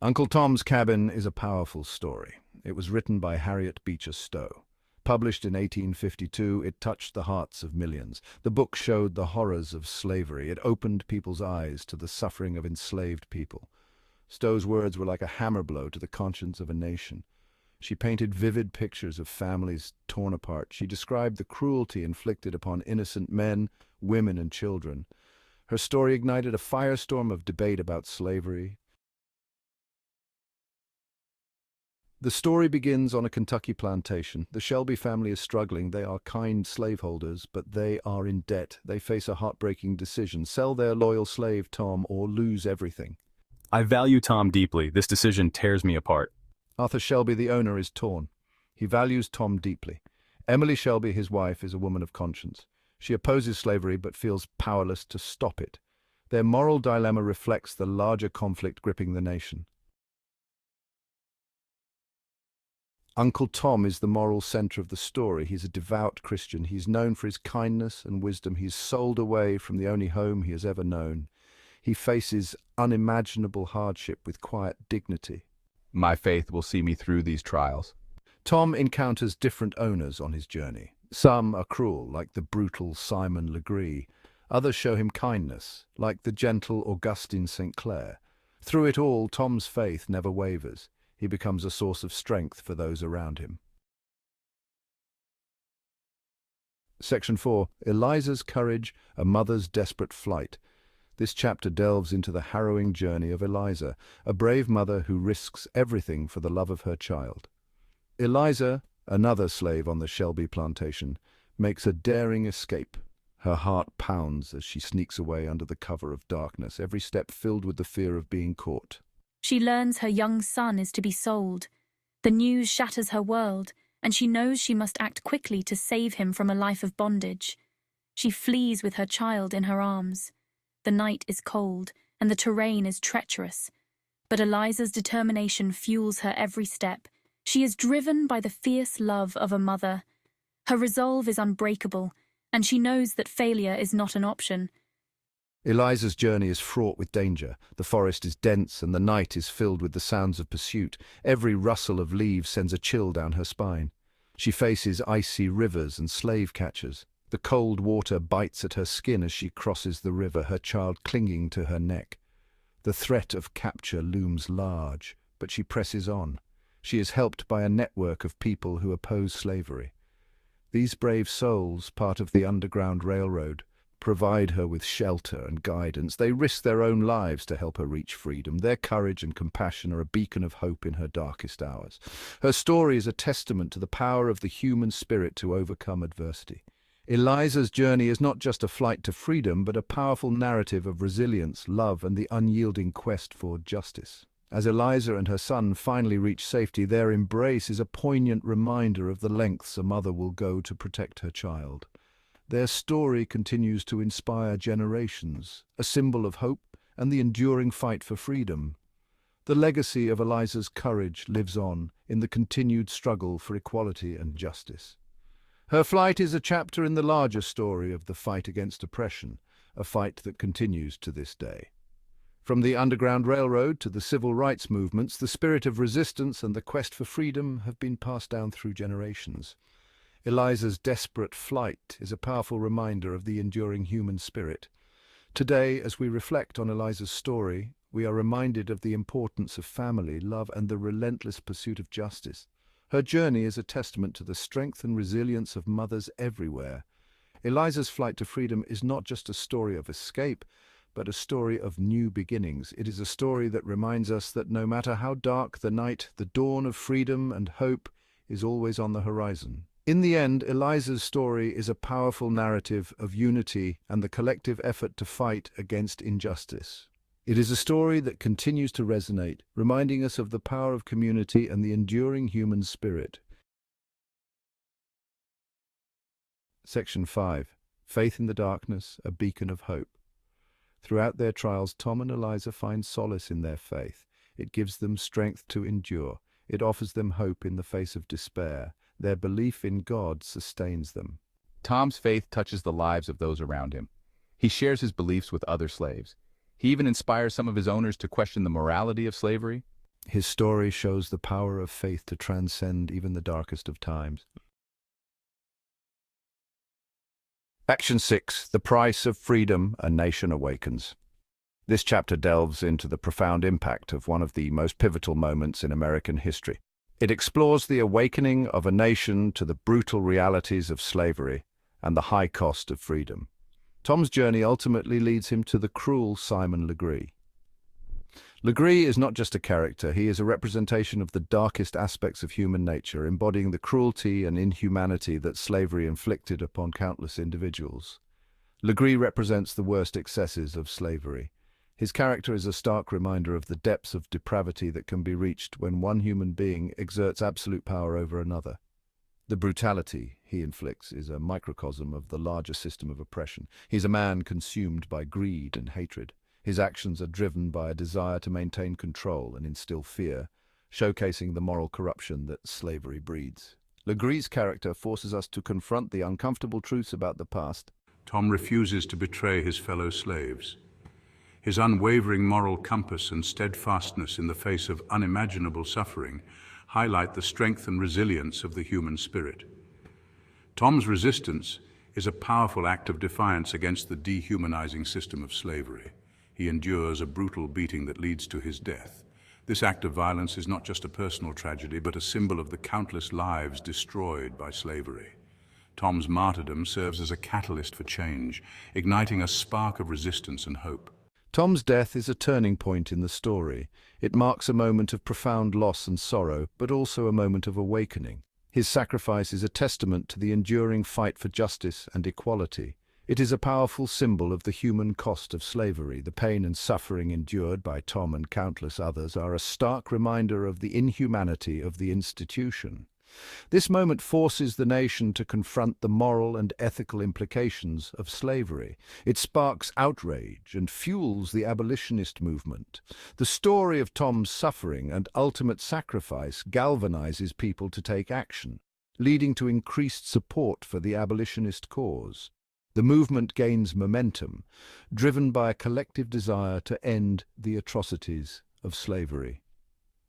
Uncle Tom's Cabin is a powerful story. It was written by Harriet Beecher Stowe. Published in 1852, it touched the hearts of millions. The book showed the horrors of slavery. It opened people's eyes to the suffering of enslaved people. Stowe's words were like a hammer blow to the conscience of a nation. She painted vivid pictures of families torn apart. She described the cruelty inflicted upon innocent men, women, and children. Her story ignited a firestorm of debate about slavery. The story begins on a Kentucky plantation. The Shelby family is struggling. They are kind slaveholders, but they are in debt. They face a heartbreaking decision: sell their loyal slave, Tom, or lose everything. I value Tom deeply. This decision tears me apart. Arthur Shelby, the owner, is torn. He values Tom deeply. Emily Shelby, his wife, is a woman of conscience. She opposes slavery but feels powerless to stop it. Their moral dilemma reflects the larger conflict gripping the nation. Uncle Tom is the moral center of the story. He's a devout Christian. He's known for his kindness and wisdom. He's sold away from the only home he has ever known. He faces unimaginable hardship with quiet dignity. My faith will see me through these trials. Tom encounters different owners on his journey. Some are cruel, like the brutal Simon Legree. Others show him kindness, like the gentle Augustine St. Clair. Through it all, Tom's faith never wavers. He becomes a source of strength for those around him. Section 4. Eliza's Courage, a Mother's Desperate Flight. This chapter delves into the harrowing journey of Eliza, a brave mother who risks everything for the love of her child. Eliza, another slave on the Shelby plantation, makes a daring escape. Her heart pounds as she sneaks away under the cover of darkness, every step filled with the fear of being caught. She learns her young son is to be sold. The news shatters her world, and she knows she must act quickly to save him from a life of bondage. She flees with her child in her arms. The night is cold, and the terrain is treacherous. But Eliza's determination fuels her every step. She is driven by the fierce love of a mother. Her resolve is unbreakable, and she knows that failure is not an option. Eliza's journey is fraught with danger. The forest is dense and the night is filled with the sounds of pursuit. Every rustle of leaves sends a chill down her spine. She faces icy rivers and slave catchers. The cold water bites at her skin as she crosses the river, her child clinging to her neck. The threat of capture looms large, but she presses on. She is helped by a network of people who oppose slavery. These brave souls, part of the Underground Railroad, provide her with shelter and guidance. They risk their own lives to help her reach freedom. Their courage and compassion are a beacon of hope in her darkest hours. Her story is a testament to the power of the human spirit to overcome adversity. Eliza's journey is not just a flight to freedom, but a powerful narrative of resilience, love, and the unyielding quest for justice. As Eliza and her son finally reach safety, their embrace is a poignant reminder of the lengths a mother will go to protect her child. Their story continues to inspire generations, a symbol of hope and the enduring fight for freedom. The legacy of Eliza's courage lives on in the continued struggle for equality and justice. Her flight is a chapter in the larger story of the fight against oppression, a fight that continues to this day. From the Underground Railroad to the civil rights movements, the spirit of resistance and the quest for freedom have been passed down through generations. Eliza's desperate flight is a powerful reminder of the enduring human spirit. Today, as we reflect on Eliza's story, we are reminded of the importance of family, love, and the relentless pursuit of justice. Her journey is a testament to the strength and resilience of mothers everywhere. Eliza's flight to freedom is not just a story of escape, but a story of new beginnings. It is a story that reminds us that no matter how dark the night, the dawn of freedom and hope is always on the horizon. In the end, Eliza's story is a powerful narrative of unity and the collective effort to fight against injustice. It is a story that continues to resonate, reminding us of the power of community and the enduring human spirit. Section 5. Faith in the Darkness, a Beacon of Hope. Throughout their trials, Tom and Eliza find solace in their faith. It gives them strength to endure. It offers them hope in the face of despair. Their belief in God sustains them. Tom's faith touches the lives of those around him. He shares his beliefs with other slaves. He even inspires some of his owners to question the morality of slavery. His story shows the power of faith to transcend even the darkest of times. Action 6. The Price of Freedom, A Nation Awakens. This chapter delves into the profound impact of one of the most pivotal moments in American history. It explores the awakening of a nation to the brutal realities of slavery and the high cost of freedom. Tom's journey ultimately leads him to the cruel Simon Legree. Legree is not just a character, he is a representation of the darkest aspects of human nature, embodying the cruelty and inhumanity that slavery inflicted upon countless individuals. Legree represents the worst excesses of slavery. His character is a stark reminder of the depths of depravity that can be reached when one human being exerts absolute power over another. The brutality he inflicts is a microcosm of the larger system of oppression. He is a man consumed by greed and hatred. His actions are driven by a desire to maintain control and instill fear, showcasing the moral corruption that slavery breeds. Legree's character forces us to confront the uncomfortable truths about the past. Tom refuses to betray his fellow slaves. His unwavering moral compass and steadfastness in the face of unimaginable suffering highlight the strength and resilience of the human spirit. Tom's resistance is a powerful act of defiance against the dehumanizing system of slavery. He endures a brutal beating that leads to his death. This act of violence is not just a personal tragedy, but a symbol of the countless lives destroyed by slavery. Tom's martyrdom serves as a catalyst for change, igniting a spark of resistance and hope. Tom's death is a turning point in the story. It marks a moment of profound loss and sorrow, but also a moment of awakening. His sacrifice is a testament to the enduring fight for justice and equality. It is a powerful symbol of the human cost of slavery. The pain and suffering endured by Tom and countless others are a stark reminder of the inhumanity of the institution. This moment forces the nation to confront the moral and ethical implications of slavery. It sparks outrage and fuels the abolitionist movement. The story of Tom's suffering and ultimate sacrifice galvanizes people to take action, leading to increased support for the abolitionist cause. The movement gains momentum, driven by a collective desire to end the atrocities of slavery.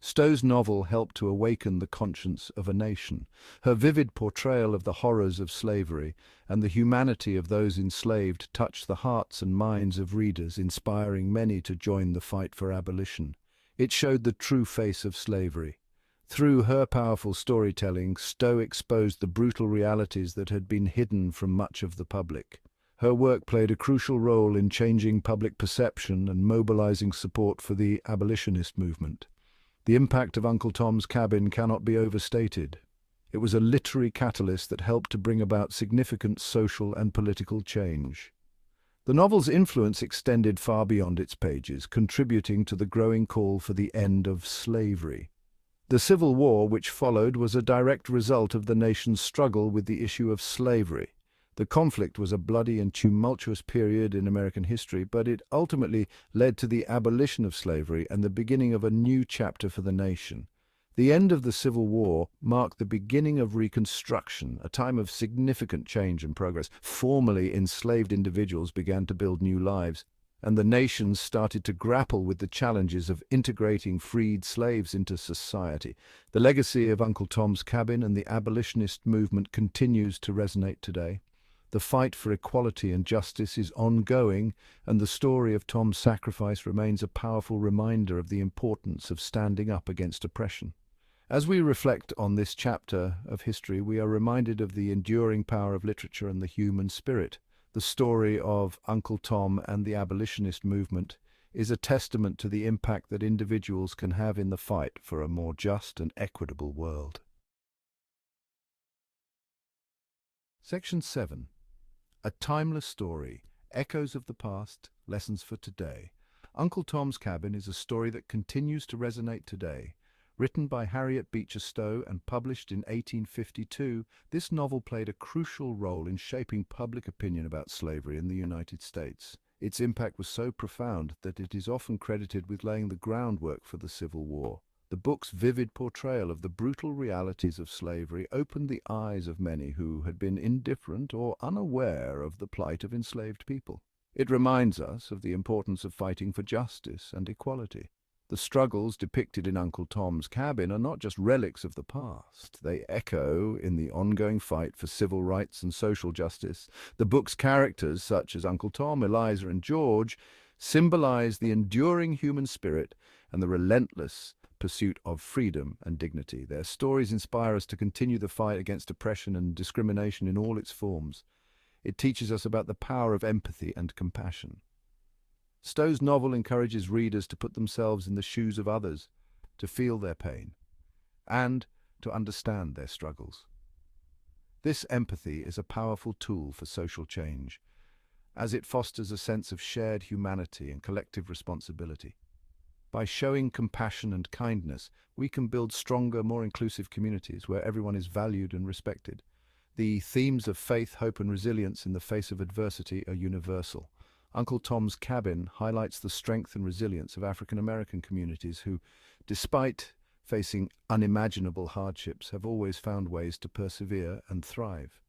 Stowe's novel helped to awaken the conscience of a nation. Her vivid portrayal of the horrors of slavery and the humanity of those enslaved touched the hearts and minds of readers, inspiring many to join the fight for abolition. It showed the true face of slavery. Through her powerful storytelling, Stowe exposed the brutal realities that had been hidden from much of the public. Her work played a crucial role in changing public perception and mobilizing support for the abolitionist movement. The impact of Uncle Tom's Cabin cannot be overstated. It was a literary catalyst that helped to bring about significant social and political change. The novel's influence extended far beyond its pages, contributing to the growing call for the end of slavery. The Civil War, which followed, was a direct result of the nation's struggle with the issue of slavery. The conflict was a bloody and tumultuous period in American history, but it ultimately led to the abolition of slavery and the beginning of a new chapter for the nation. The end of the Civil War marked the beginning of Reconstruction, a time of significant change and progress. Formerly enslaved individuals began to build new lives, and the nation started to grapple with the challenges of integrating freed slaves into society. The legacy of Uncle Tom's Cabin and the abolitionist movement continues to resonate today. The fight for equality and justice is ongoing, and the story of Tom's sacrifice remains a powerful reminder of the importance of standing up against oppression. As we reflect on this chapter of history, we are reminded of the enduring power of literature and the human spirit. The story of Uncle Tom and the abolitionist movement is a testament to the impact that individuals can have in the fight for a more just and equitable world. Section 7. A timeless story, echoes of the past, lessons for today. Uncle Tom's Cabin is a story that continues to resonate today. Written by Harriet Beecher Stowe and published in 1852, this novel played a crucial role in shaping public opinion about slavery in the United States. Its impact was so profound that it is often credited with laying the groundwork for the Civil War. The book's vivid portrayal of the brutal realities of slavery opened the eyes of many who had been indifferent or unaware of the plight of enslaved people. It reminds us of the importance of fighting for justice and equality. The struggles depicted in Uncle Tom's Cabin are not just relics of the past. They echo in the ongoing fight for civil rights and social justice. The book's characters, such as Uncle Tom, Eliza, and George, symbolize the enduring human spirit and the relentless pursuit of freedom and dignity. Their stories inspire us to continue the fight against oppression and discrimination in all its forms. It teaches us about the power of empathy and compassion. Stowe's novel encourages readers to put themselves in the shoes of others, to feel their pain, and to understand their struggles. This empathy is a powerful tool for social change, as it fosters a sense of shared humanity and collective responsibility. By showing compassion and kindness, we can build stronger, more inclusive communities where everyone is valued and respected. The themes of faith, hope, and resilience in the face of adversity are universal. Uncle Tom's Cabin highlights the strength and resilience of African American communities who, despite facing unimaginable hardships, have always found ways to persevere and thrive.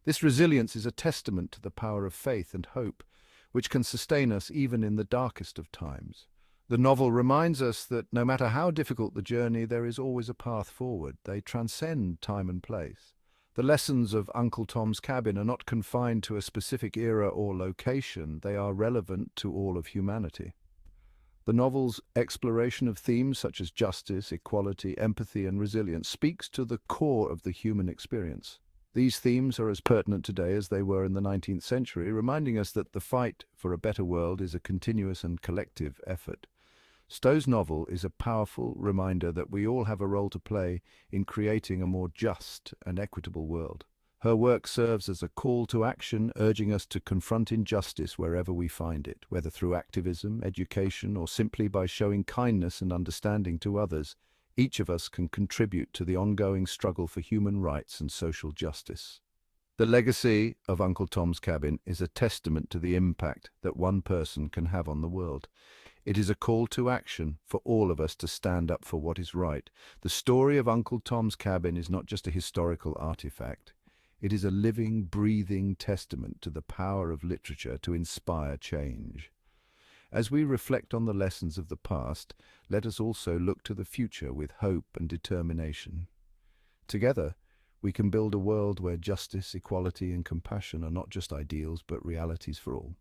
This resilience is a testament to the power of faith and hope, which can sustain us even in the darkest of times. The novel reminds us that no matter how difficult the journey, there is always a path forward. They transcend time and place. The lessons of Uncle Tom's Cabin are not confined to a specific era or location. They are relevant to all of humanity. The novel's exploration of themes such as justice, equality, empathy, and resilience speaks to the core of the human experience. These themes are as pertinent today as they were in the 19th century, reminding us that the fight for a better world is a continuous and collective effort. Stowe's novel is a powerful reminder that we all have a role to play in creating a more just and equitable world. Her work serves as a call to action, urging us to confront injustice wherever we find it, whether through activism, education, or simply by showing kindness and understanding to others. Each of us can contribute to the ongoing struggle for human rights and social justice. The legacy of Uncle Tom's Cabin is a testament to the impact that one person can have on the world. It is a call to action for all of us to stand up for what is right. The story of Uncle Tom's Cabin is not just a historical artifact. It is a living, breathing testament to the power of literature to inspire change. As we reflect on the lessons of the past, let us also look to the future with hope and determination. Together, we can build a world where justice, equality, and compassion are not just ideals but realities for all.